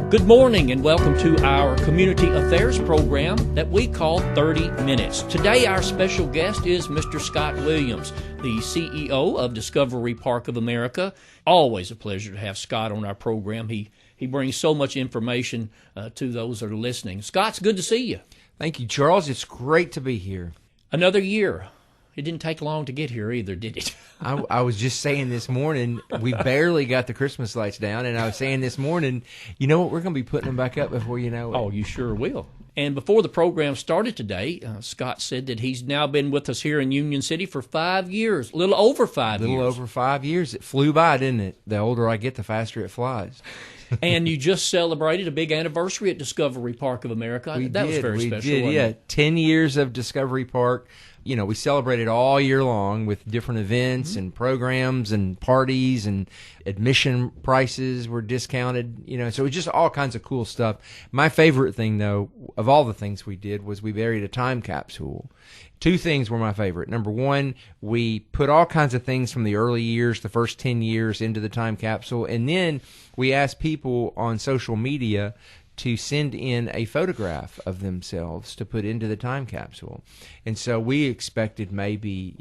Good morning and welcome to our Community Affairs program that we call 30 Minutes. Today our special guest is Mr. Scott Williams, the CEO of Discovery Park of America. Always a pleasure to have Scott on our program. He brings so much information to those that are listening. Scott, it's good to see you. Thank you, Charles. It's great to be here. Another year. It didn't take long to get here either, did it? I was just saying this morning, we barely got the Christmas lights down, and I was saying this morning, you know what, we're going to be putting them back up before you know it. Oh, you sure will. And before the program started today, Scott said that he's now been with us here in Union City for 5 years, a little over 5 years. A little over 5 years. It flew by, didn't it? The older I get, the faster it flies. And you just celebrated a big anniversary at Discovery Park of America. That was very special. We did, wasn't it? 10 years of Discovery Park. You know, we celebrated all year long with different events and programs and parties, and admission prices were discounted, you know, so it was just all kinds of cool stuff. My favorite thing, though, of all the things we did was we buried a time capsule. Two things were my favorite. Number one, we put all kinds of things from the early years, the first 10 years, into the time capsule, and then we asked people on social media to send in a photograph of themselves to put into the time capsule. And so we expected maybe,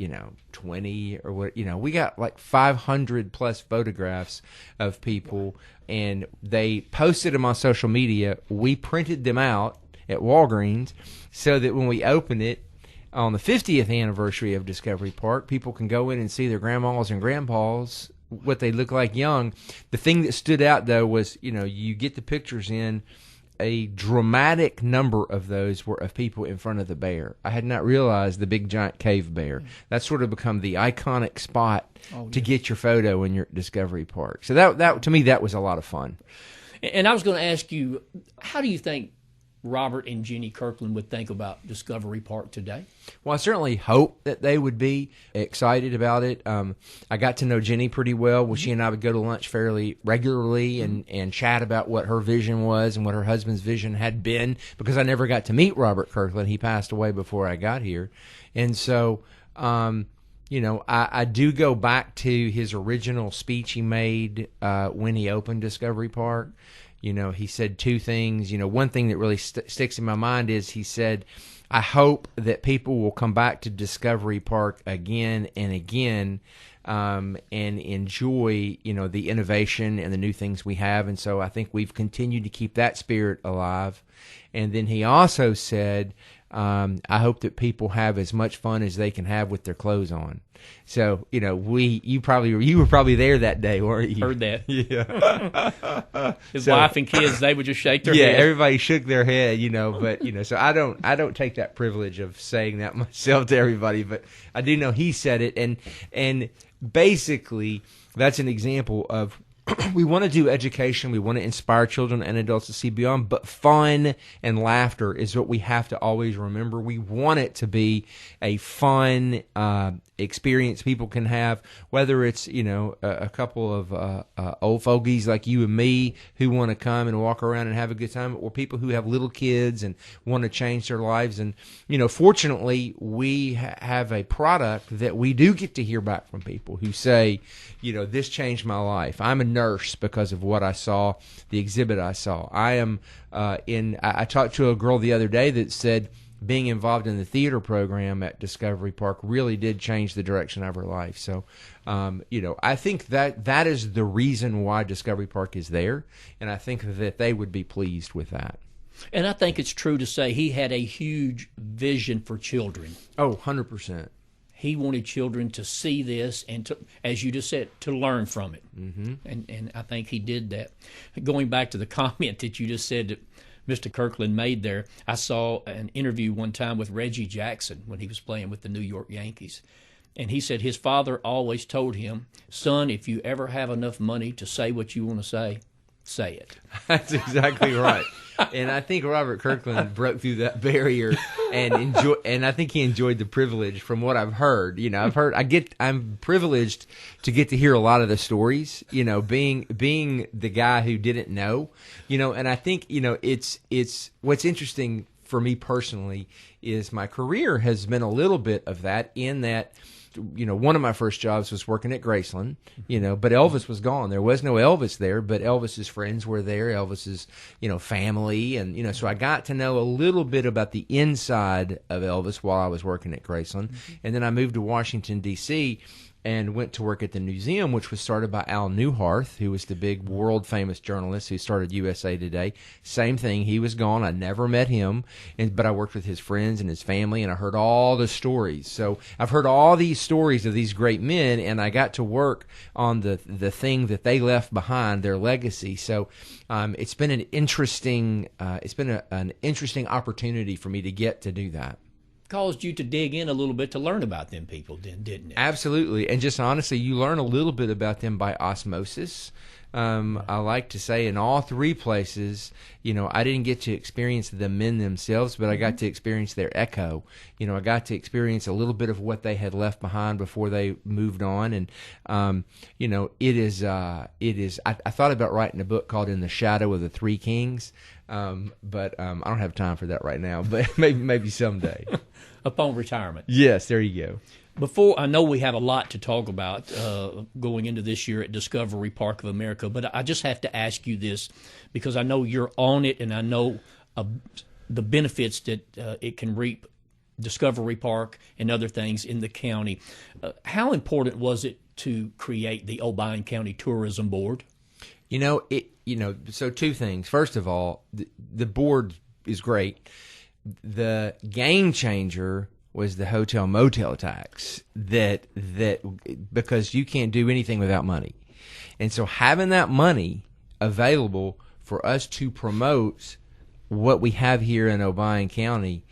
20 or what, we got like 500 plus photographs of people, and they posted them on social media. We printed them out at Walgreens so that when we open it on the 50th anniversary of Discovery Park, people can go in and see their grandmas and grandpas, what they look like young. The thing that stood out, though, was, you get the pictures in. A dramatic number of those were of people in front of the bear. I had not realized the big giant cave bear. That's sort of become the iconic spot to get your photo when you're at Discovery Park. So that to me, that was a lot of fun. And I was going to ask you, how do you think Robert and Jenny Kirkland would think about Discovery Park today? Well, I certainly hope that they would be excited about it. I got to know Jenny pretty well. Well, she and I would go to lunch fairly regularly and chat about what her vision was and what her husband's vision had been, because I never got to meet Robert Kirkland. He passed away before I got here. And so, I do go back to his original speech he made when he opened Discovery Park. He said two things. One thing that really sticks in my mind is he said, I hope that people will come back to Discovery Park again and again and enjoy, the innovation and the new things we have. And so I think we've continued to keep that spirit alive. And then he also said, I hope that people have as much fun as they can have with their clothes on. So, you were probably there that day, weren't you? Heard that. Yeah. His wife and kids, they would just shake their head. Yeah, everybody shook their head, but, so I don't take that privilege of saying that myself to everybody, but I do know he said it. And basically that's an example of, we want to do education. We want to inspire children and adults to see beyond, but fun and laughter is what we have to always remember. We want it to be a fun experience people can have, whether it's, a couple of old fogies like you and me who want to come and walk around and have a good time, or people who have little kids and want to change their lives. And, fortunately, we have a product that we do get to hear back from people who say, this changed my life. I'm a nurse because of what I saw, the exhibit I saw. I talked to a girl the other day that said being involved in the theater program at Discovery Park really did change the direction of her life. So, I think that is the reason why Discovery Park is there, and I think that they would be pleased with that. And I think it's true to say he had a huge vision for children. Oh, 100%. He wanted children to see this and to, as you just said, to learn from it. Mm-hmm. And I think he did that. Going back to the comment that you just said that Mr. Kirkland made there, I saw an interview one time with Reggie Jackson when he was playing with the New York Yankees. And he said his father always told him, son, if you ever have enough money to say what you want to say it. That's exactly right. And I think Robert Kirkland broke through that barrier and I think he enjoyed the privilege from what I've heard. I'm privileged to get to hear a lot of the stories, being the guy who didn't know, and I think, it's what's interesting for me personally is my career has been a little bit of that, in that one of my first jobs was working at Graceland, but Elvis was gone. There was no Elvis there, but Elvis's friends were there, Elvis's, family. And, so I got to know a little bit about the inside of Elvis while I was working at Graceland. And then I moved to Washington, D.C., and went to work at the museum, which was started by Al Newharth, who was the big world-famous journalist who started USA Today. Same thing. He was gone. I never met him, but I worked with his friends and his family, and I heard all the stories. So I've heard all these stories of these great men, and I got to work on the thing that they left behind, their legacy. So it's been an interesting an interesting opportunity for me to get to do that. Caused you to dig in a little bit to learn about them people, didn't it? Absolutely. And just honestly, you learn a little bit about them by osmosis. I like to say in all three places, I didn't get to experience the men themselves, but I got to experience their echo. I got to experience a little bit of what they had left behind before they moved on. And, it is, I thought about writing a book called In the Shadow of the Three Kings. But I don't have time for that right now, but maybe someday. Upon retirement. Yes, there you go. Before, I know we have a lot to talk about going into this year at Discovery Park of America, but I just have to ask you this because I know you're on it and I know the benefits that it can reap, Discovery Park and other things in the county. How important was it to create the Obion County Tourism Board? So two things. First of all, the board is great. The game changer was the hotel motel tax that because you can't do anything without money. And so having that money available for us to promote what we have here in Obion County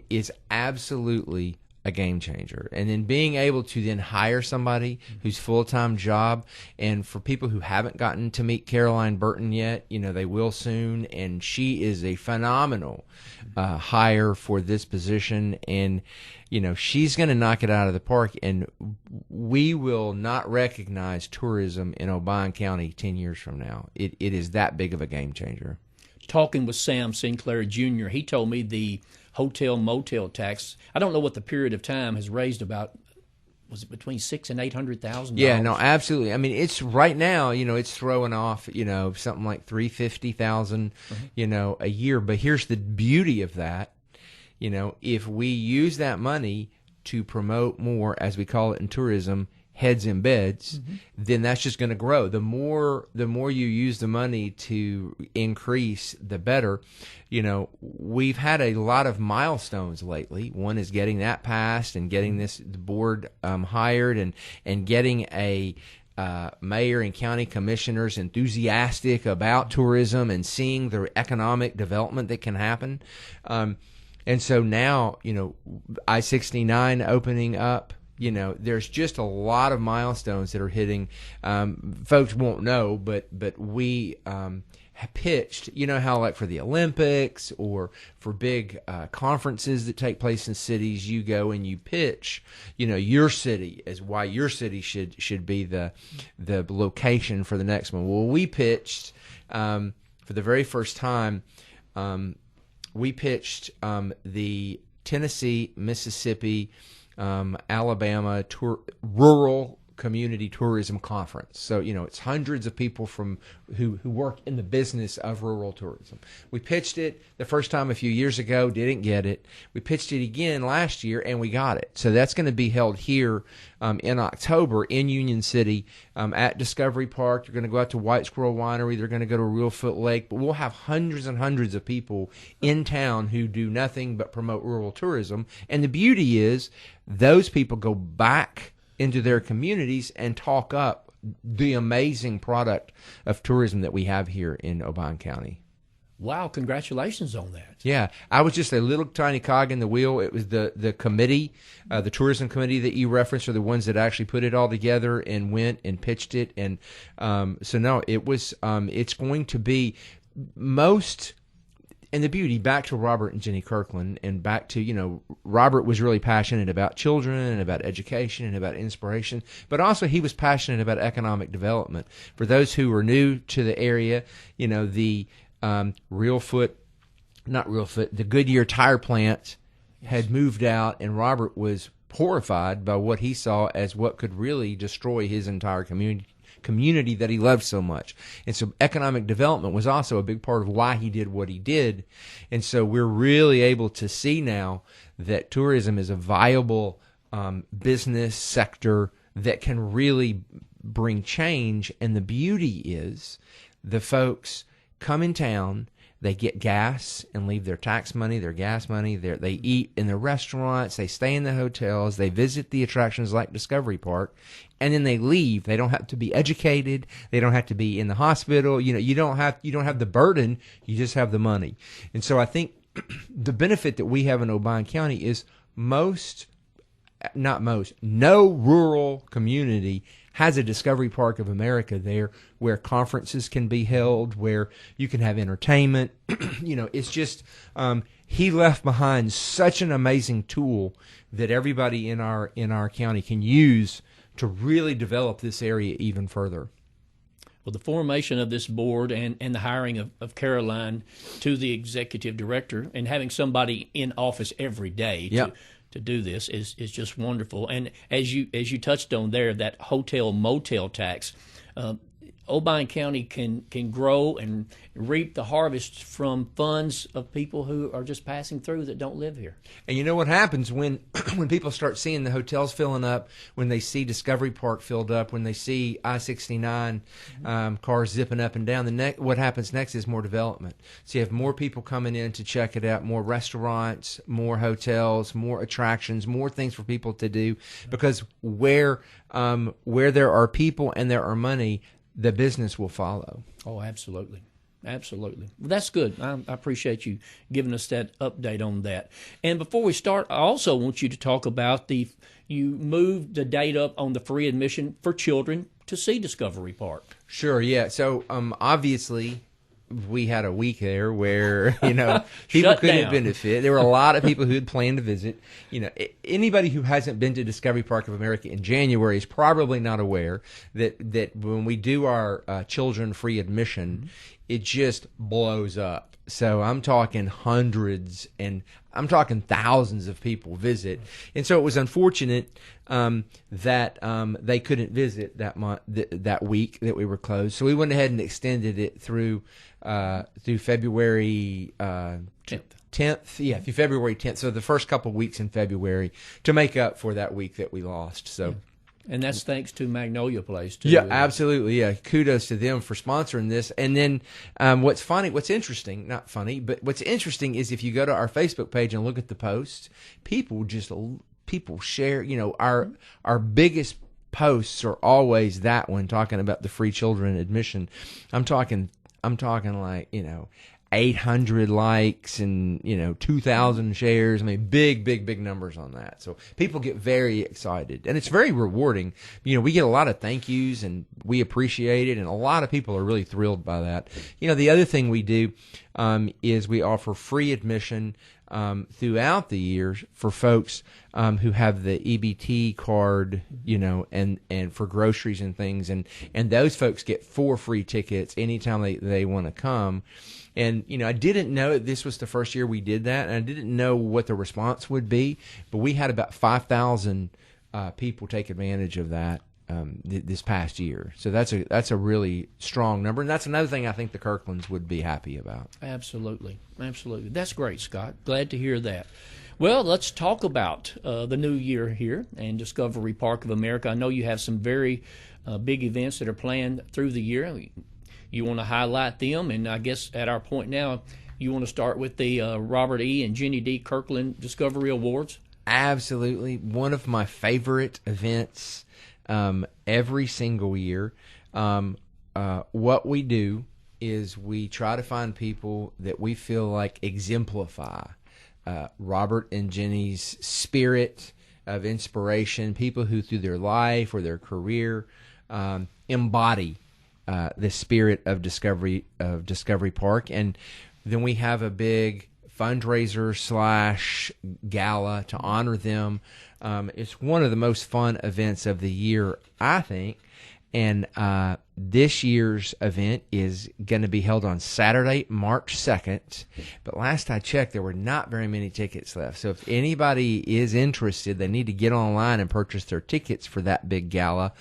is absolutely a game changer. And then being able to then hire somebody whose full-time job, and for people who haven't gotten to meet Caroline Burton yet, they will soon, and she is a phenomenal hire for this position, and she's going to knock it out of the park, and we will not recognize tourism in Obion County 10 years from now. It is that big of a game changer. Talking with Sam Sinclair Jr., he told me the hotel motel tax, I don't know what the period of time has raised about, was it between $600,000 and $800,000? Yeah, no, absolutely. I mean, it's right now, it's throwing off, something like $350,000, a year. But here's the beauty of that. If we use that money to promote more, as we call it in tourism, heads in beds, then that's just going to grow. The more you use the money to increase, the better. We've had a lot of milestones lately. One is getting that passed and getting the board hired and getting a mayor and county commissioners enthusiastic about tourism and seeing the economic development that can happen. And so now, I-69 opening up, there's just a lot of milestones that are hitting. Folks won't know, but we have pitched, how like for the Olympics or for big conferences that take place in cities, you go and you pitch, your city as why your city should be the location for the next one. Well, we pitched for the very first time. We pitched the Tennessee, Mississippi, Alabama rural community tourism conference. So, it's hundreds of people from who work in the business of rural tourism. We pitched it the first time a few years ago, didn't get it. We pitched it again last year, and we got it. So that's going to be held here in October in Union City at Discovery Park. They're going to go out to White Squirrel Winery. They're going to go to Reelfoot Lake. But we'll have hundreds and hundreds of people in town who do nothing but promote rural tourism. And the beauty is those people go back into their communities and talk up the amazing product of tourism that we have here in Obion County. Wow, congratulations on that. Yeah, I was just a little tiny cog in the wheel. It was the committee, the tourism committee that you referenced are the ones that actually put it all together and went and pitched it. And so no, it was it's going to be most. And the beauty, back to Robert and Jenny Kirkland, and back to, Robert was really passionate about children and about education and about inspiration, but also he was passionate about economic development. For those who are new to the area, the the Goodyear tire plant had moved out, and Robert was horrified by what he saw as what could really destroy his entire community that he loved so much. And so economic development was also a big part of why he did what he did. And so we're really able to see now that tourism is a viable business sector that can really bring change. And the beauty is the folks come in town, they get gas and leave their tax money, their gas money. They eat in the restaurants. They stay in the hotels. They visit the attractions like Discovery Park, and then they leave. They don't have to be educated. They don't have to be in the hospital. You don't have the burden. You just have the money. And so I think the benefit that we have in Obion County is no rural community has a Discovery Park of America there where conferences can be held, where you can have entertainment. It's just he left behind such an amazing tool that everybody in our county can use to really develop this area even further. Well, the formation of this board and the hiring of Caroline to the executive director and having somebody in office every day to do this is just wonderful. And as you touched on there, that hotel motel tax, Obion County can grow and reap the harvest from funds of people who are just passing through that don't live here. And you know what happens when people start seeing the hotels filling up, when they see Discovery Park filled up, when they see I-69 cars zipping up and down, what happens next is more development. So you have more people coming in to check it out, more restaurants, more hotels, more attractions, more things for people to do, because where there are people and there are money, the business will follow. Oh, absolutely. Absolutely. Well, that's good. I appreciate you giving us that update on that. And before we start, I also want you to talk about you moved the date up on the free admission for children to see Discovery Park. Sure, yeah. So obviously we had a week there where, people couldn't benefit. There were a lot of people who had planned to visit. Anybody who hasn't been to Discovery Park of America in January is probably not aware that when we do our children free admission, it just blows up. So I'm talking hundreds and I'm talking thousands of people visit. And so it was unfortunate that they couldn't visit that month, that week that we were closed. So we went ahead and extended it through February 10th. Yeah, through February 10th. So the first couple of weeks in February to make up for that week that we lost. So. Yeah. And that's thanks to Magnolia Place, too. Yeah, absolutely. Yeah, kudos to them for sponsoring this. And then what's interesting is if you go to our Facebook page and look at the posts, people share. Our biggest posts are always that one talking about the free children admission. I'm talking like 800 likes and 2,000 shares. I mean, big numbers on that. So people get very excited, and it's very rewarding. We get a lot of thank yous, and we appreciate it, and a lot of people are really thrilled by that. The other thing we do is we offer free admission throughout the years for folks who have the EBT card, and for groceries and things, and those folks get 4 free tickets anytime they want to come. And, I didn't know this was the first year we did that, and I didn't know what the response would be, but we had about 5,000 people take advantage of that this past year. So that's a really strong number, and that's another thing I think the Kirklands would be happy about. Absolutely. That's great, Scott. Glad to hear that. Well, let's talk about the new year here and Discovery Park of America. I know you have some very big events that are planned through the year. You want to highlight them, and I guess at our point now, you want to start with the Robert E. and Jenny D. Kirkland Discovery Awards? Absolutely. One of my favorite events every single year. What we do is we try to find people that we feel like exemplify Robert and Jenny's spirit of inspiration, people who through their life or their career embody the spirit of Discovery Park. And then we have a big fundraiser / gala to honor them. It's one of the most fun events of the year, I think. And this year's event is going to be held on Saturday, March 2nd. But last I checked, there were not very many tickets left. So if anybody is interested, they need to get online and purchase their tickets for that big gala.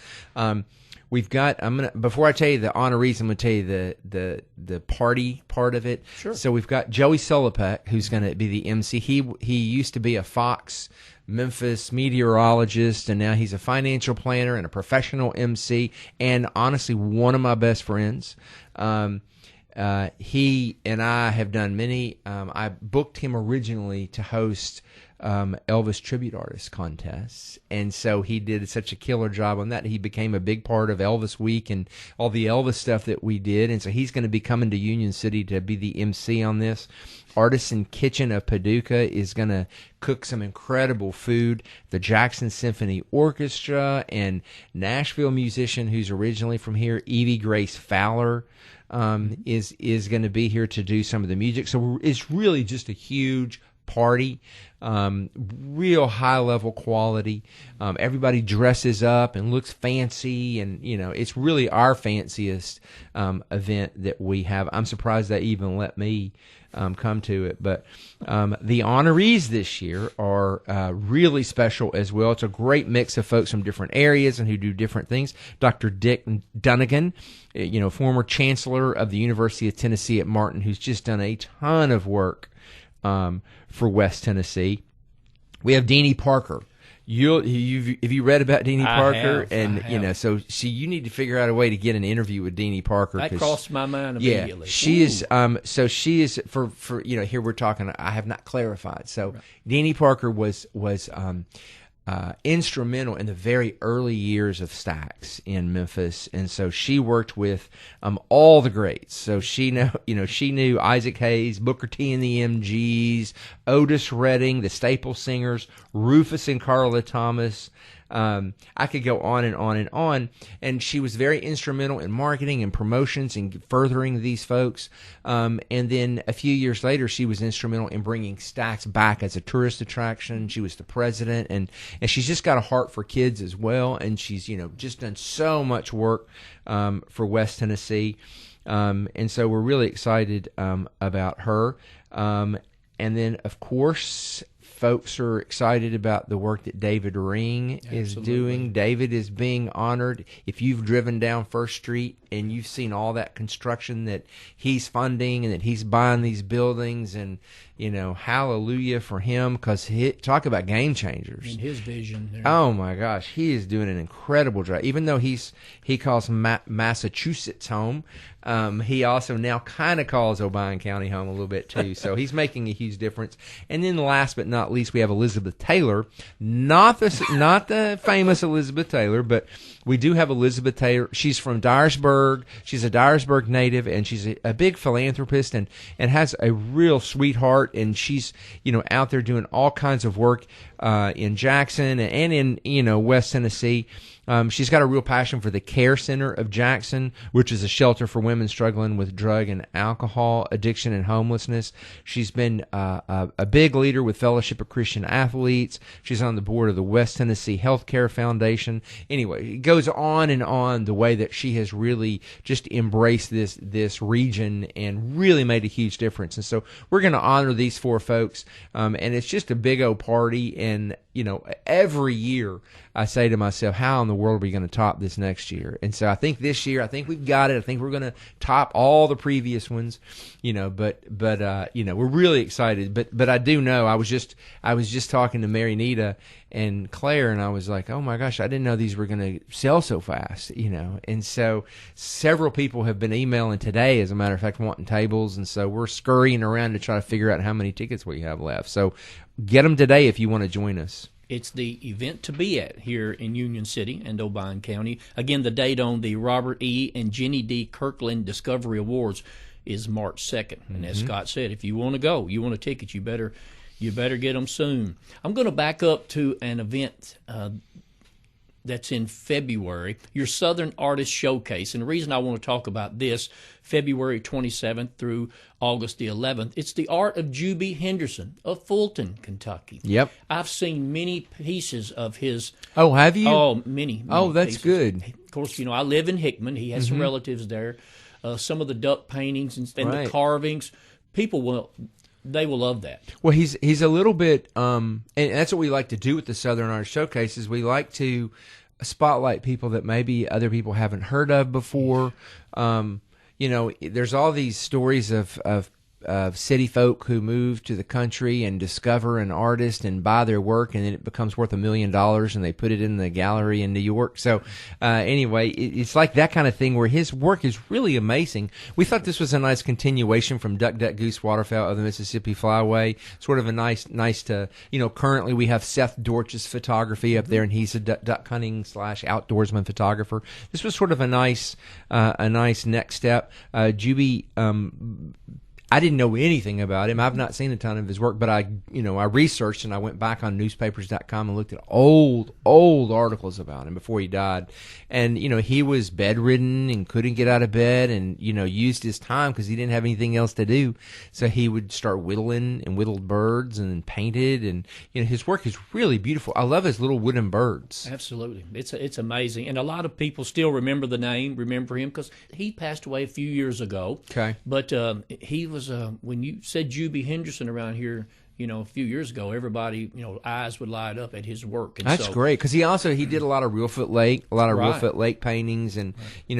We've got. Before I tell you the honorees, I'm gonna tell you the party part of it. Sure. So we've got Joey Solopek, who's gonna be the MC. He used to be a Fox Memphis meteorologist, and now he's a financial planner and a professional MC, and honestly, one of my best friends. He and I have done many. I booked him originally to host Elvis tribute artist contests, and so he did such a killer job on that. He became a big part of Elvis Week and all the Elvis stuff that we did, and so he's going to be coming to Union City to be the MC on this. Artisan Kitchen of Paducah is going to cook some incredible food. The Jackson Symphony Orchestra and Nashville musician who's originally from here, Evie Grace Fowler, is going to be here to do some of the music. So it's really just a huge party, real high level quality. Everybody dresses up and looks fancy, and it's really our fanciest event that we have. I'm surprised they even let me come to it. But the honorees this year are really special as well. It's a great mix of folks from different areas and who do different things. Dr. Dick Dunnigan, former chancellor of the University of Tennessee at Martin, who's just done a ton of work for West Tennessee. We have Deanie Parker. Have you read about Deanie Parker? I have. So you need to figure out a way to get an interview with Deanie Parker. That crossed my mind immediately. Yeah, she is. So she is for here we're talking. I have not clarified. So right. Deanie Parker was instrumental in the very early years of Stax in Memphis, and so she worked with all the greats. So she knew Isaac Hayes, Booker T and the MGs, Otis Redding, the Staple Singers, Rufus and Carla Thomas. I could go on and on and on, and she was very instrumental in marketing and promotions and furthering these folks. And then a few years later, she was instrumental in bringing Stax back as a tourist attraction. She was the president, and she's just got a heart for kids as well. And she's just done so much work for West Tennessee, and so we're really excited about her. And then of course, folks are excited about the work that David Ring is doing. David is being honored. If you've driven down First Street and you've seen all that construction that he's funding and that he's buying these buildings, and hallelujah for him, because talk about game changers. In his vision. There. Oh my gosh, he is doing an incredible job. Even though he calls Massachusetts home, he also now kind of calls Obion County home a little bit too. So he's making a huge difference. And then last but not least, we have Elizabeth Taylor, not the famous Elizabeth Taylor, but we do have Elizabeth Taylor. She's from Dyersburg. She's a Dyersburg native, and she's a big philanthropist and has a real sweetheart. And she's out there doing all kinds of work in Jackson and in West Tennessee. She's got a real passion for the Care Center of Jackson, which is a shelter for women struggling with drug and alcohol addiction and homelessness. She's been a big leader with Fellowship of Christian Athletes. She's on the board of the West Tennessee Healthcare Foundation. Anyway, it goes on and on the way that she has really just embraced this region and really made a huge difference. And so we're going to honor these four folks, and it's just a big old party. And every year I say to myself, how in the world are we going to top this next year? And so I think this year, I think we've got it. I think we're going to top all the previous ones, but we're really excited. But I do know, I was just talking to Mary Nita and Claire, and I was like, oh my gosh, I didn't know these were going to sell so fast, And so several people have been emailing today, as a matter of fact, wanting tables. And so we're scurrying around to try to figure out how many tickets we have left. So get them today if you want to join us. It's the event to be at here in Union City and Obion County. Again, the date on the Robert E. and Jenny D. Kirkland Discovery Awards is March 2nd. And as Scott said, if you want to go, you want a ticket, you better get them soon. I'm going to back up to an event that's in February, your Southern Artist Showcase. And the reason I want to talk about this, February 27th through August the 11th, it's the art of Juby Henderson of Fulton, Kentucky. Yep. I've seen many pieces of his. Oh, have you? Oh, many Oh, that's pieces. good. Of course, I live in Hickman. He has some relatives there. Some of the duck paintings and Right. the carvings. People they will love that. Well, he's a little bit, and that's what we like to do with the Southern Art Showcase, is we like to spotlight people that maybe other people haven't heard of before. There's all these stories of city folk who move to the country and discover an artist and buy their work, and then it becomes worth $1 million, and they put it in the gallery in New York. So anyway, it's like that kind of thing where his work is really amazing. We thought this was a nice continuation from Duck, Duck, Goose, Waterfowl of the Mississippi Flyway. Sort of a nice to, currently we have Seth Dorch's photography up there, and he's a duck hunting / outdoorsman photographer. This was sort of a nice next step. Juby, I didn't know anything about him. I've not seen a ton of his work, but I researched, and I went back on newspapers.com and looked at old articles about him before he died. And, he was bedridden and couldn't get out of bed, and, used his time because he didn't have anything else to do. So he would start whittling and whittled birds and painted, and, his work is really beautiful. I love his little wooden birds. Absolutely. It's amazing. And a lot of people still remember him because he passed away a few years ago. Okay. But he was, when you said Juby Henderson around here, a few years ago, everybody, eyes would light up at his work. And that's great, because he did a lot of Reelfoot Lake, Right. Reelfoot Lake paintings, and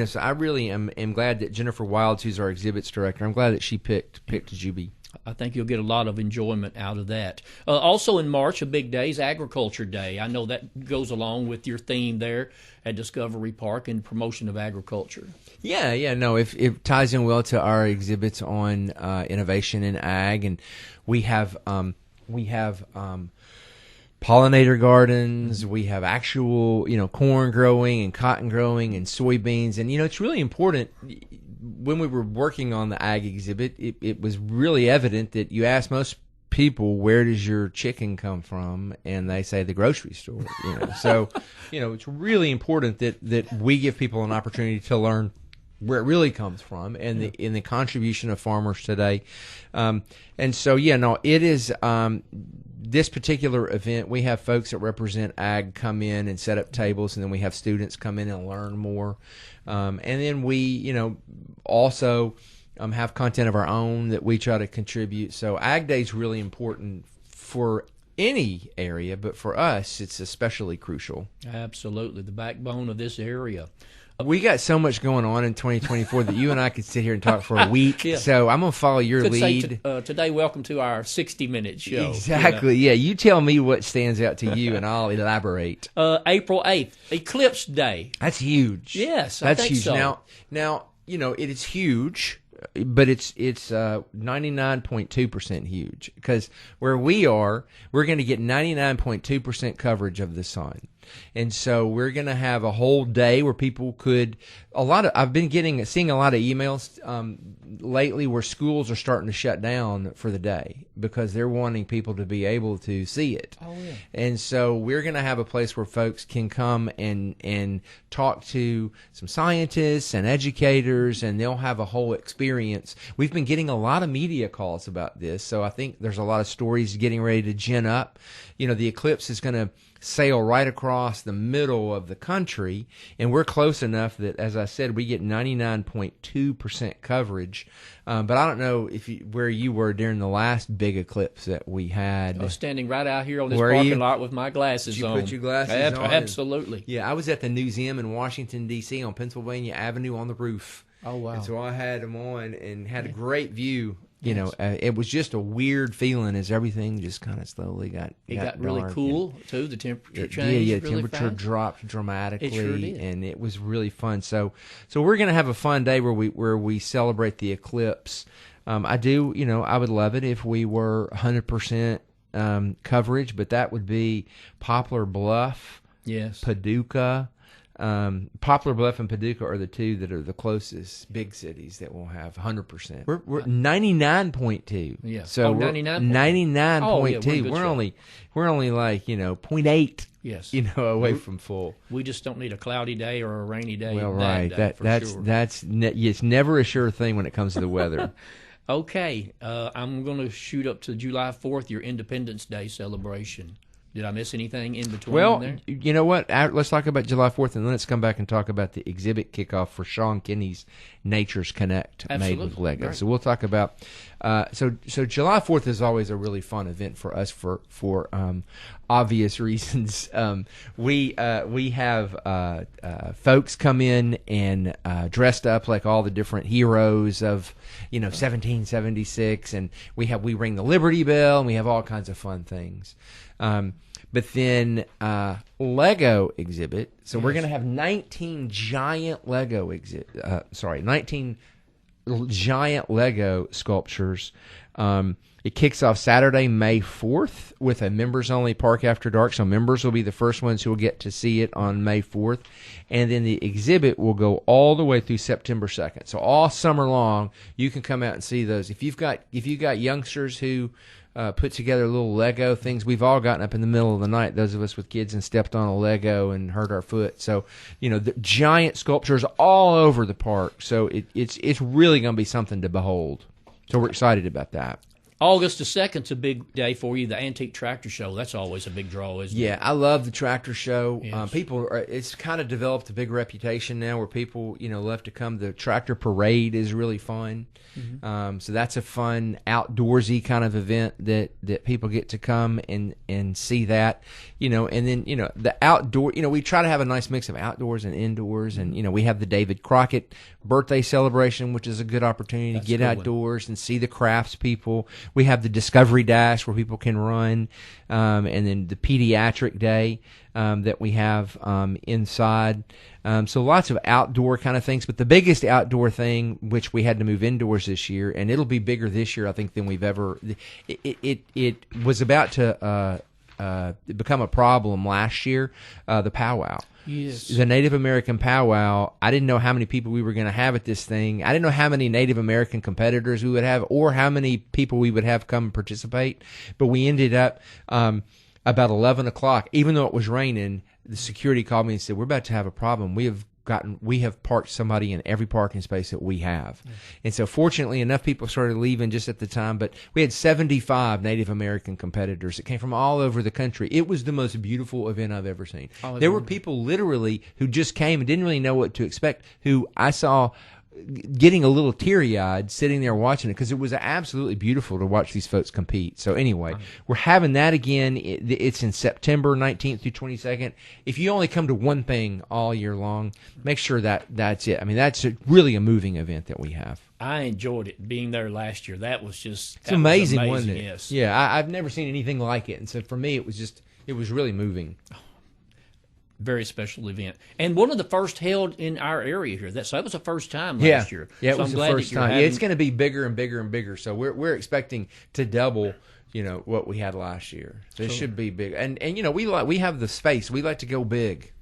so I really am glad that Jennifer Wilds, who's our exhibits director, I'm glad that she picked Juby. I think you'll get a lot of enjoyment out of that. Also in March, a big day is Agriculture Day. I know that goes along with your theme there at Discovery Park and promotion of agriculture. Yeah, no, it ties in well to our exhibits on innovation in ag, and we have pollinator gardens. We have actual, corn growing and cotton growing and soybeans, and it's really important. When we were working on the ag exhibit, it was really evident that you ask most people, where does your chicken come from? And they say the grocery store. So, it's really important that we give people an opportunity to learn where it really comes from, and the contribution of farmers today. And so, it is this particular event. We have folks that represent ag come in and set up tables, and then we have students come in and learn more. And then we, also have content of our own that we try to contribute. So Ag Day is really important for any area, but for us, it's especially crucial. Absolutely, the backbone of this area. We got so much going on in 2024 that you and I could sit here and talk for a week. Yeah. So I'm going to follow your lead. Today, welcome to our 60-minute show. Exactly. Yeah, you tell me what stands out to you, and I'll elaborate. April 8th, Eclipse Day. That's huge. Yes, that's I think huge. so. Now, it is huge, but it's 99.2% huge, because where we are, we're going to get 99.2% coverage of the sun. And so we're going to have a whole day where people could, I've been seeing a lot of emails lately where schools are starting to shut down for the day because they're wanting people to be able to see it. Oh, yeah. And so we're going to have a place where folks can come and talk to some scientists and educators, and they'll have a whole experience. We've been getting a lot of media calls about this, so I think there's a lot of stories getting ready to gin up. The eclipse is going to sail right across the middle of the country, and we're close enough that, as I said, we get 99.2% coverage. But I don't know where you were during the last big eclipse that we had. I was standing right out here on this parking lot with my glasses on. Did you put your glasses on? Absolutely. Yeah, I was at the museum in Washington, D.C. on Pennsylvania Avenue on the roof. Oh, wow. And so I had them on and had a great view. It was just a weird feeling as everything just kind of slowly got really dark, cool, too. The temperature changed. Yeah, really temperature fast. dropped dramatically. It sure did. And it was really fun. So we're going to have a fun day where we celebrate the eclipse. I would love it if we were 100% coverage, but that would be Poplar Bluff, yes, Paducah, Poplar Bluff and Paducah are the two that are the closest big cities that will have 100%. We're 99.2. Yeah. So 99.2. Oh, yeah, We're only like, 0.8. Yes. Away from full. We just don't need a cloudy day or a rainy day. Well, right. It's never a sure thing when it comes to the weather. Okay. I'm going to shoot up to July 4th, your Independence Day celebration. Did I miss anything in between there? You know what? Let's talk about July 4th, and then let's come back and talk about the exhibit kickoff for Sean Kinney's Nature's Connect made with Lego. Right. So we'll talk about so July 4th is always a really fun event for us for obvious reasons. We have folks come in and dressed up like all the different heroes of 1776, and we ring the Liberty Bell, and we have all kinds of fun things. But then Lego exhibit. So we're going to have 19 giant Lego 19 giant Lego sculptures. It kicks off Saturday, May 4th with a members-only Park After Dark. So members will be the first ones who will get to see it on May 4th. And then the exhibit will go all the way through September 2nd. So all summer long, you can come out and see those. If you've got youngsters who put together little Lego things. We've all gotten up in the middle of the night, those of us with kids, and stepped on a Lego and hurt our foot. So, the giant sculptures all over the park. So it's really going to be something to behold. So we're excited about that. August the 2nd is a big day for you, the Antique Tractor Show. That's always a big draw, isn't it? Yeah, I love the tractor show. Yes. It's kind of developed a big reputation now where people, love to come. The tractor parade is really fun. Mm-hmm. So that's a fun outdoorsy kind of event that people get to come and see that, and then, the outdoor, we try to have a nice mix of outdoors and indoors. And, we have the David Crockett birthday celebration, which is a good opportunity to get outdoors and see the crafts people. We have the Discovery Dash where people can run, and then the Pediatric Day that we have inside. So lots of outdoor kind of things. But the biggest outdoor thing, which we had to move indoors this year, and it'll be bigger this year, I think, than we've ever. It was about to become a problem last year, the powwow. Yes. The Native American powwow, I didn't know how many people we were going to have at this thing. I didn't know how many Native American competitors we would have or how many people we would have come participate. But we ended up about 11 o'clock, even though it was raining, the security called me and said, we're about to have a problem. We have parked somebody in every parking space that we have. Yeah. And so fortunately enough, people started leaving just at the time, but we had 75 Native American competitors that came from all over the country. It was the most beautiful event I've ever seen. There were people literally who just came and didn't really know what to expect, who I saw getting a little teary-eyed sitting there watching it because it was absolutely beautiful to watch these folks compete. So anyway, we're having that again. It's in September 19th through 22nd. If you only come to one thing all year long, make sure that's it. I mean, that's really a moving event that we have. I enjoyed it being there last year. That was just it's amazing, wasn't it? Yes. Yeah, I've never seen anything like it. And so for me, it was really moving. Very special event, and one of the first held in our area here. That was the first time last year. Yeah, it was the first time. Yeah, it's going to be bigger and bigger and bigger. So we're expecting to double, what we had last year. So it should be big. And we have the space. We like to go big.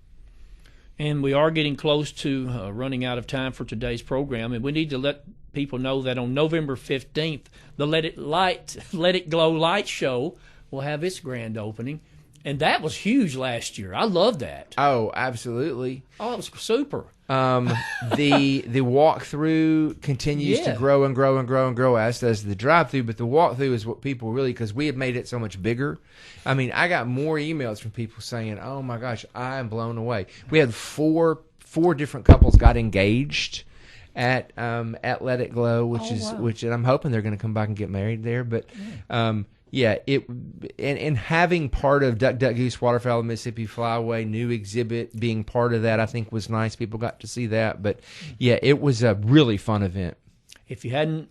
And we are getting close to running out of time for today's program, and we need to let people know that on November 15th, the Let It Glow Light Show will have its grand opening. And that was huge last year. I love that. Oh, absolutely. Oh, it was super. The walkthrough continues to grow and grow and grow and grow, as does the drive-through. But the walkthrough is what people really, because we have made it so much bigger. I mean, I got more emails from people saying, "Oh my gosh, I am blown away." We had four different couples got engaged at Let It Glow, which and I'm hoping they're going to come back and get married there. But yeah, and having part of Duck Duck Goose Waterfowl of Mississippi Flyway new exhibit being part of that, I think was nice. People got to see that, but yeah, it was a really fun event. If you hadn't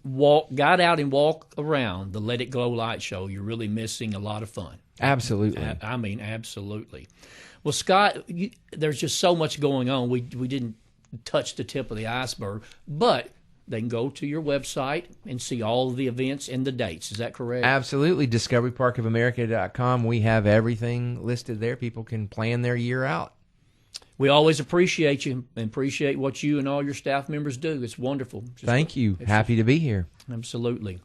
got out and walked around the Let It Glow Light Show, you're really missing a lot of fun. Absolutely. I mean, absolutely. Well, Scott, there's just so much going on. We didn't touch the tip of the iceberg, but they can go to your website and see all of the events and the dates. Is that correct? Absolutely. DiscoveryParkOfAmerica.com. We have everything listed there. People can plan their year out. We always appreciate you and appreciate what you and all your staff members do. It's wonderful. Thank you. Happy to be here. Absolutely.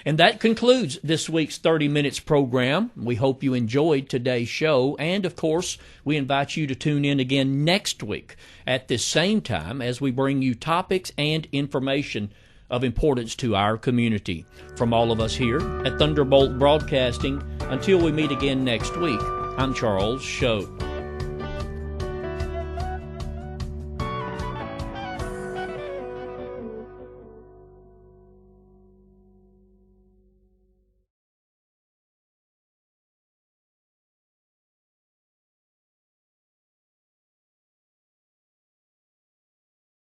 And that concludes this week's 30 Minutes program. We hope you enjoyed today's show. And, of course, we invite you to tune in again next week at this same time as we bring you topics and information of importance to our community. From all of us here at Thunderbolt Broadcasting, until we meet again next week, I'm Charles Choate.